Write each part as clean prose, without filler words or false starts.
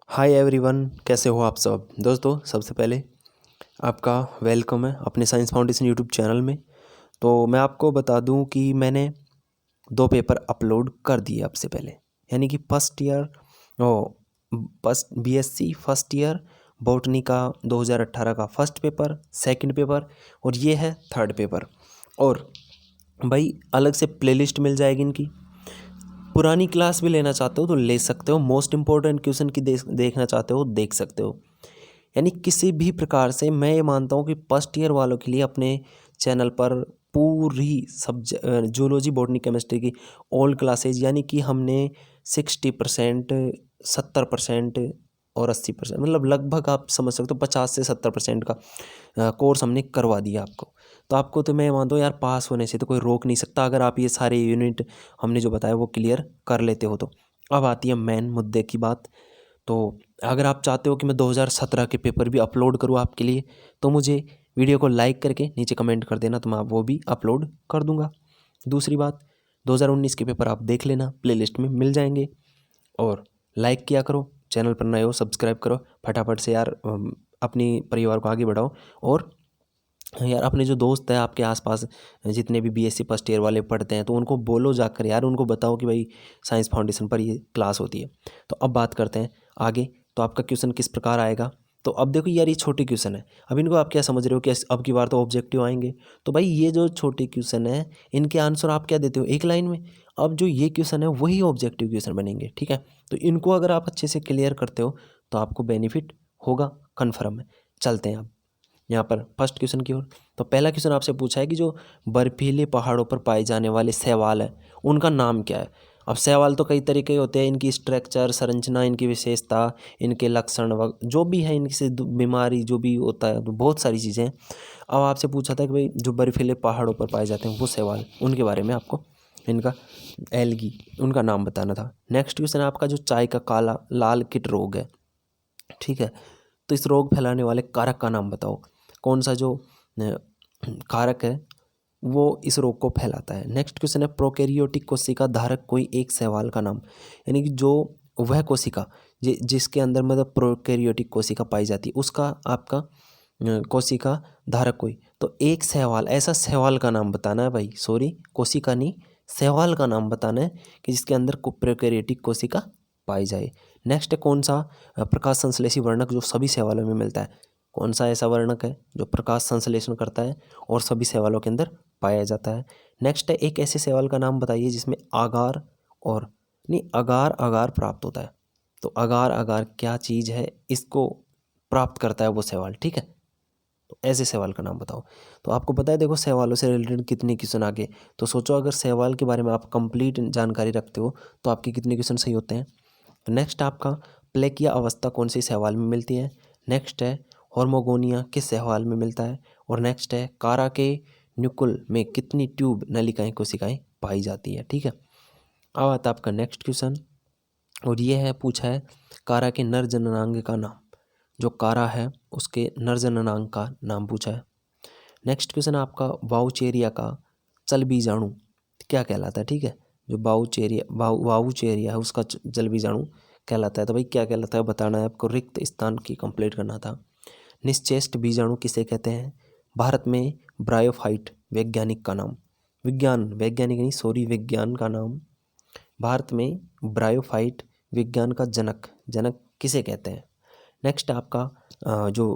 Hi everyone, कैसे हो आप सब दोस्तों। सबसे पहले आपका वेलकम है अपने साइंस फाउंडेशन यूट्यूब चैनल में। तो मैं आपको बता दूं कि मैंने 2 पेपर अपलोड कर दिए अब से पहले, यानी कि फर्स्ट ईयर ओ first BSc first year botany का 2018 का फर्स्ट पेपर, सेकंड पेपर और ये है थर्ड पेपर। और भाई अलग से प्लेलिस्ट मिल जाएगी इनकी। पुरानी क्लास भी लेना चाहते हो तो ले सकते हो, मोस्ट इंपॉर्टेंट क्वेश्चन की देखना चाहते हो देख सकते हो। यानी किसी भी प्रकार से मैं ये मानता हूँ कि फर्स्ट ईयर वालों के लिए अपने चैनल पर पूरी जूलॉजी बॉटनी केमिस्ट्री की ऑल क्लासेज, यानी कि हमने 60%, 70% और 80%, मतलब लगभग आप समझ सकते हो 50 से 70% का कोर्स हमने करवा दिया आपको। तो आपको तो मैं मानता हूँ यार, पास होने से तो कोई रोक नहीं सकता अगर आप ये सारे यूनिट हमने जो बताया वो क्लियर कर लेते हो तो। अब आती है मेन मुद्दे की बात। तो अगर आप चाहते हो कि मैं 2017 के पेपर भी अपलोड करूँ आपके लिए, तो मुझे वीडियो को लाइक करके नीचे कमेंट कर देना, तो मैं वो भी अपलोड कर दूंगा। दूसरी बात, 2019 के पेपर आप देख लेना, प्लेलिस्ट में मिल जाएंगे। और लाइक किया करो, चैनल पर नए हो सब्सक्राइब करो फटाफट से यार, अपनी परिवार को आगे बढ़ाओ। और यार अपने जो दोस्त हैं आपके आसपास, जितने भी बीएससी फर्स्ट ईयर वाले पढ़ते हैं, तो उनको बोलो जाकर यार, उनको बताओ कि भाई साइंस फाउंडेशन पर ये क्लास होती है। तो अब बात करते हैं आगे। तो आपका क्वेश्चन किस प्रकार आएगा। तो अब देखो यार, ये छोटे क्वेश्चन है। अब इनको आप क्या समझ रहे हो कि अब की बार तो ऑब्जेक्टिव आएंगे। तो भाई ये जो छोटे क्वेश्चन है, इनके आंसर आप क्या देते हो, एक लाइन में। अब जो ये क्वेश्चन है वही ऑब्जेक्टिव क्वेश्चन बनेंगे, ठीक है। तो इनको अगर आप अच्छे से क्लियर करते हो तो आपको बेनिफिट होगा, कन्फर्म है। चलते हैं अब यहाँ पर फर्स्ट क्वेश्चन की ओर। तो पहला क्वेश्चन आपसे पूछा है कि जो बर्फीले पहाड़ों पर पाए जाने वाले शैवाल हैं उनका नाम क्या है। अब शैवाल तो कई तरीके के होते हैं, इनकी स्ट्रक्चर, संरचना, इनकी विशेषता, इनके लक्षण जो भी है, इनकी से बीमारी जो भी होता है, तो बहुत सारी चीज़ें हैं। अब आपसे पूछा था कि भाई जो बर्फीले पहाड़ों पर पाए जाते हैं वो शैवाल, उनके बारे में आपको इनका एल्गी उनका नाम बताना था। नेक्स्ट क्वेश्चन है आपका, जो चाय का काला लाल कीट रोग है, ठीक है। तो इस रोग फैलाने वाले कारक का नाम बताओ। कौन सा जो कारक है वो इस रोग को फैलाता है। नेक्स्ट क्वेश्चन है, प्रोकैरियोटिक कोशिका धारक कोई एक शैवाल का नाम। यानी कि जो वह कोशिका जिसके अंदर मतलब प्रोकैरियोटिक कोशिका पाई जाती है, उसका आपका कोशिका धारक कोई। तो एक शैवाल, ऐसा शैवाल का नाम बताना है भाई, सॉरी कोशिका नहीं, शैवाल का नाम बताना है कि जिसके अंदर प्रोकैरियोटिक कोशिका पाई जाए। नेक्स्ट है, कौन सा प्रकाश संश्लेषी वर्णक जो सभी शैवालों में मिलता है। कौन सा ऐसा वर्णक है जो प्रकाश संश्लेषण करता है और सभी शैवालों के अंदर पाया जाता है। नेक्स्ट है, एक ऐसे शैवाल का नाम बताइए जिसमें आगार और नहीं अगार अगार प्राप्त होता है। तो अगार अगार क्या चीज़ है, इसको प्राप्त करता है वो शैवाल, ठीक है। तो ऐसे शैवाल का नाम बताओ। तो आपको पता है देखो, शैवालों से रिलेटेड कितने क्वेश्चन आगे। तो सोचो अगर शैवाल के बारे में आप कंप्लीट जानकारी रखते हो तो आपके कितने क्वेश्चन सही होते हैं। तो नेक्स्ट आपका, प्लेकिया अवस्था कौन सी शैवाल में मिलती है। नेक्स्ट है, हॉर्मोगोनिया किस शैवाल में मिलता है। और नेक्स्ट है, कारा के न्यूक्ल में कितनी ट्यूब नलिकाएं कोशिकाएं पाई जाती है, ठीक है। अब आता है आपका नेक्स्ट क्वेश्चन, और ये है पूछा है, कारा के नर जननांग का नाम। जो कारा है उसके नर जननांग का नाम पूछा है। नेक्स्ट क्वेश्चन आपका, वाउचेरिया का चल बीजाणु क्या कहलाता है, ठीक है। जो वाउचेरिया है उसका जल बीजाणु कहलाता है। तो भाई क्या कहलाता है बताना है आपको, रिक्त स्थान की कंप्लीट करना था। निश्चेष्ट बीजाणु किसे कहते हैं। भारत में ब्रायोफाइट वैज्ञानिक का नाम, वैज्ञानिक नहीं सॉरी विज्ञान का नाम। भारत में ब्रायोफाइट विज्ञान का जनक जनक किसे कहते हैं। नेक्स्ट आपका जो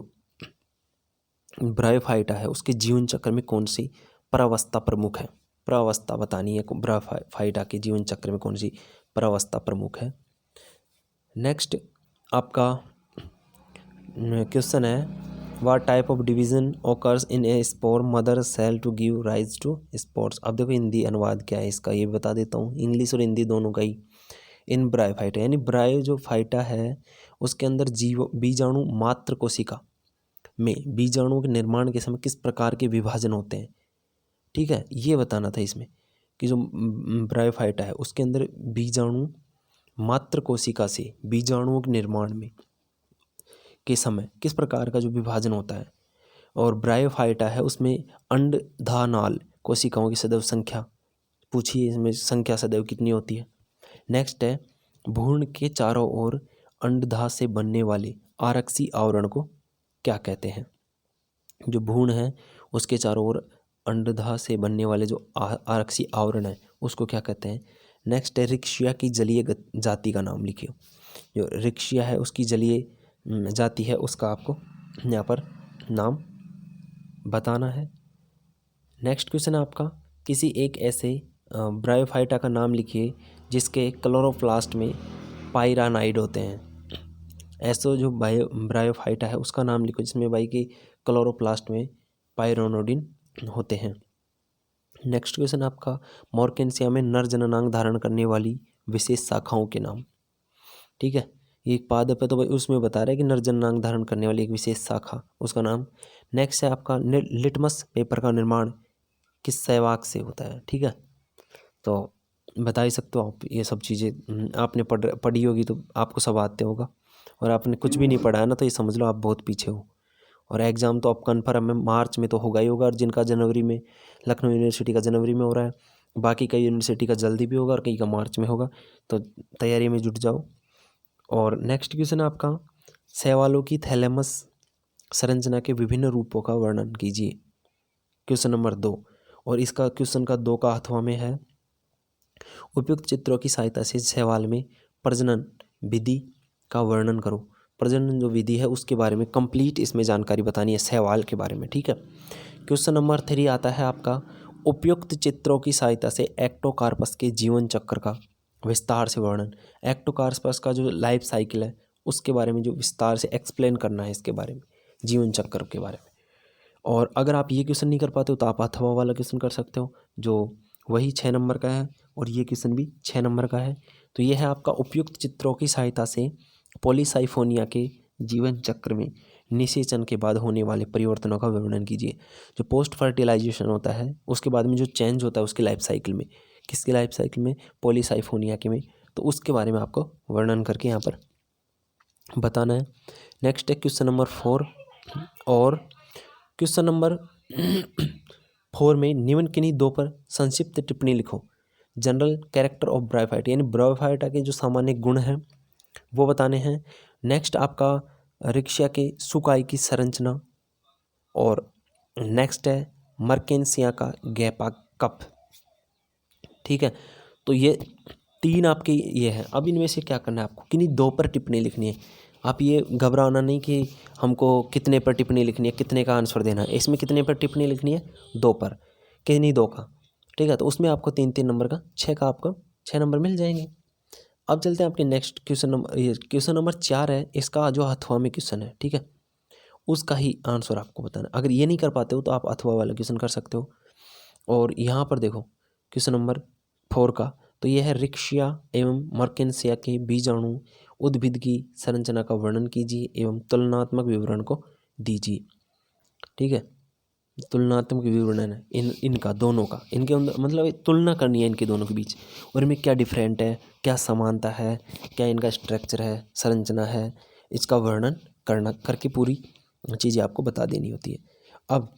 ब्रायोफाइटा है उसके जीवन चक्र में कौन सी परावस्था प्रमुख है। परावस्था बतानी है, ब्रायोफाइटा के जीवन चक्र में कौन सी परावस्था प्रमुख है। नेक्स्ट आपका क्वेश्चन है, what type of division occurs in a spore mother cell to give rise to spores. अब देखो हिंदी अनुवाद क्या है इसका, ये बता देता हूँ, इंग्लिश और हिंदी दोनों का ही। इन ब्रायोफाइटा यानी ब्रायो जो फाइटा है उसके अंदर बीजाणु मात्र कोशिका में बीजाणुओं के निर्माण के समय किस प्रकार के विभाजन होते हैं, ठीक है। ये बताना था इसमें कि जो ब्रायोफाइटा है उसके अंदर बीजाणु मात्र कोशिका से बीजाणुओं के निर्माण में के समय किस प्रकार का जो विभाजन होता है। और ब्रायोफाइटा है उसमें अंडधानाल कोशिकाओं की सदैव संख्या पूछिए, इसमें संख्या सदैव कितनी होती है। नेक्स्ट है, भ्रूण के चारों ओर अंडधा से बनने वाले आरक्षी आवरण को क्या कहते हैं? जो भ्रूण है उसके चारों ओर अंडधा से बनने वाले जो आरक्षी आवरण है उसको क्या कहते हैं? नेक्स्ट है रिक्शिया की जलीय जाति का नाम लिखिए। जो रिक्शिया है उसकी जलीय जाति है उसका आपको यहाँ पर नाम बताना है। नेक्स्ट क्वेश्चन है आपका, किसी एक ऐसे ब्रायोफाइटा का नाम लिखिए जिसके क्लोरोप्लास्ट में पाइरानाइड होते हैं। ऐसा जो ब्रायोफाइटा है उसका नाम लिखो जिसमें भाई की क्लोरोप्लास्ट में पाइरोनोडिन होते हैं। नेक्स्ट क्वेश्चन आपका, मॉर्केंसिया में नर जननांग धारण करने वाली विशेष शाखाओं के नाम। ठीक है, ये एक पादप है तो भाई उसमें बता रहा है कि नर जननांग धारण करने वाली एक विशेष शाखा, उसका नाम। नेक्स्ट है आपका, लिटमस पेपर का निर्माण किस सहवाग से होता है? ठीक है, तो बता ही सकते हो आप, ये सब चीज़ें आपने पढ़ी होगी तो आपको सब आते होगा, और आपने कुछ भी नहीं पढ़ा है ना तो ये समझ लो आप बहुत पीछे हो। और एग्ज़ाम तो आप कन्फर्म है मार्च में तो होगा ही होगा, और जिनका जनवरी में, लखनऊ यूनिवर्सिटी का जनवरी में हो रहा है, बाकी कई यूनिवर्सिटी का जल्दी भी होगा और कई का मार्च में होगा, तो तैयारी में जुट जाओ। और नेक्स्ट क्वेश्चन है आपका, शैवालों की थैलेमस संरचना के विभिन्न रूपों का वर्णन कीजिए। क्वेश्चन नंबर 2, और इसका क्वेश्चन का 2 का अथवा में है, उपयुक्त चित्रों की सहायता से शैवाल में प्रजनन विधि का वर्णन करो। प्रजनन जो विधि है उसके बारे में कंप्लीट इसमें जानकारी बतानी है शैवाल के बारे में। ठीक है, क्वेश्चन नंबर 3 आता है आपका, उपयुक्त चित्रों की सहायता से एक्टोकार्पस के जीवन चक्र का विस्तार से वर्णन। एक्टोकार्पस का जो लाइफ साइकिल है उसके बारे में जो विस्तार से एक्सप्लेन करना है, इसके बारे में, जीवन चक्र के बारे में। और अगर आप ये क्वेश्चन नहीं कर पाते हो तो आप अथवा वाला क्वेश्चन कर सकते हो, जो वही 6 नंबर का है, और ये क्वेश्चन भी 6 नंबर का है। तो ये है आपका, उपयुक्त चित्रों की सहायता से पॉलीसाइफोनिया के जीवन चक्र में निषेचन के बाद होने वाले परिवर्तनों का वर्णन कीजिए। जो पोस्ट फर्टिलाइजेशन होता है उसके बाद में जो चेंज होता है उसकी लाइफ साइकिल में, किसकी लाइफ साइकिल में? पॉलीसाइफोनिया के में, तो उसके बारे में आपको वर्णन करके यहाँ पर बताना है। नेक्स्ट है क्वेश्चन नंबर 4, और क्वेश्चन नंबर 4 में निम्न किन्हीं 2 पर संक्षिप्त टिप्पणी लिखो। जनरल कैरेक्टर ऑफ ब्रायोफाइटा, यानी ब्रायोफाइटा के जो सामान्य गुण हैं वो बताने हैं। नेक्स्ट आपका रिक्शिया के सुकाई की संरचना, और नेक्स्ट है मर्केंसिया का गैपा कप। ठीक है, तो ये 3 आपके ये हैं। अब इनमें से क्या करना है आपको, किन्हीं 2 पर टिप्पणी लिखनी है। आप ये घबराना नहीं कि हमको कितने पर टिप्पणी लिखनी है, कितने का आंसर देना है। इसमें कितने पर टिप्पणी लिखनी है? 2 पर, किन्हीं 2 का। ठीक है, तो उसमें आपको 3-3 नंबर का, 6 का आपको 6 नंबर मिल जाएंगे। अब चलते हैं आपके नेक्स्ट क्वेश्चन नंबर, ये क्वेश्चन नंबर 4 है, इसका जो अथवा में क्वेश्चन है, ठीक है, उसका ही आंसर आपको बताना। अगर ये नहीं कर पाते हो तो आप अथवा वाला क्वेश्चन कर सकते हो। और यहाँ पर देखो क्वेश्चन नंबर 4 का, तो यह है, रिक्शिया एवं मर्केंसिया के बीजाणु उद्भिद की संरचना का वर्णन कीजिए एवं तुलनात्मक विवरण को दीजिए। ठीक है, तुलनात्मक विवरण है इनका दोनों का, इनके अंदर मतलब तुलना करनी है इनके दोनों के बीच, और इनमें क्या डिफरेंट है, क्या समानता है, क्या इनका स्ट्रक्चर है, संरचना है, इसका वर्णन करना करके पूरी चीज़ें आपको बता देनी होती है। अब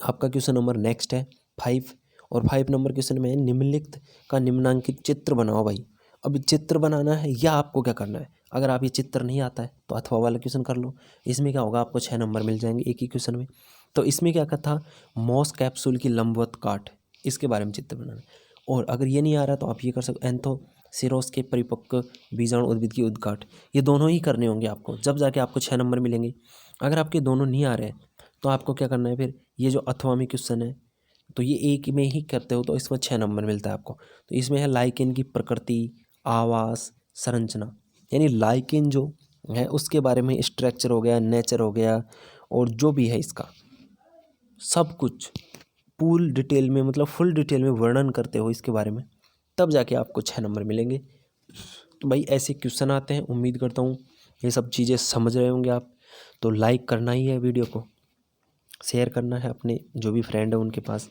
आपका क्वेश्चन नंबर नेक्स्ट है 5, और 5 नंबर क्वेश्चन में निम्नलिखित का निम्नांकित चित्र बनाओ भाई। अब चित्र बनाना है या आपको क्या करना है, अगर आप ये चित्र नहीं आता है तो अथवा वाला क्वेश्चन कर लो। इसमें क्या होगा, आपको 6 नंबर मिल जाएंगे एक ही क्वेश्चन में। तो इसमें क्या था, मॉस कैप्सूल की लंबवत काट, इसके बारे में चित्र बनाना है। और अगर ये नहीं आ रहा तो आप ये कर सकते, एंथोसिरोस के परिपक्व बीजाणु उद्भिद की उद्गाट, ये दोनों ही करने होंगे आपको, जब जाके आपको 6 नंबर मिलेंगे। अगर आपके दोनों नहीं आ रहे तो आपको क्या करना है, फिर ये जो अथवा में क्वेश्चन है तो ये एक में ही करते हो तो इसमें 6 नंबर मिलता है आपको। तो इसमें है लाइकेन की प्रकृति, आवास, संरचना, यानी लाइकेन जो है उसके बारे में स्ट्रक्चर हो गया, नेचर हो गया, और जो भी है इसका सब कुछ फुल डिटेल में, मतलब फुल डिटेल में वर्णन करते हो इसके बारे में, तब जाके आपको 6 नंबर मिलेंगे। तो भाई ऐसे क्वेश्चन आते हैं, उम्मीद करता हूँ ये सब चीज़ें समझ रहे होंगे आप। तो लाइक करना ही है, वीडियो को शेयर करना है अपने जो भी फ्रेंड है उनके पास।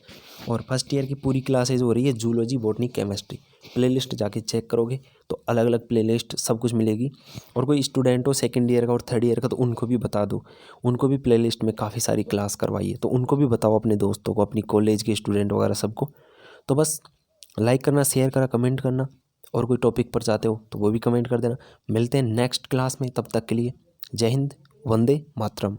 और फर्स्ट ईयर की पूरी क्लासेज हो रही है, जूलॉजी, बॉटनी, केमिस्ट्री, प्लेलिस्ट जाके चेक करोगे तो अलग अलग प्लेलिस्ट सब कुछ मिलेगी। और कोई स्टूडेंट हो सेकंड ईयर का और थर्ड ईयर का तो उनको भी बता दो, उनको भी प्लेलिस्ट में काफ़ी सारी क्लास करवाइए, तो उनको भी बताओ, अपने दोस्तों को, अपनी कॉलेज के स्टूडेंट वगैरह सबको। तो बस लाइक करना, शेयर करना, कमेंट करना, और कोई टॉपिक पर चाहते हो तो वो भी कमेंट कर देना। मिलते हैं नेक्स्ट क्लास में, तब तक के लिए जय हिंद, वंदे मातरम।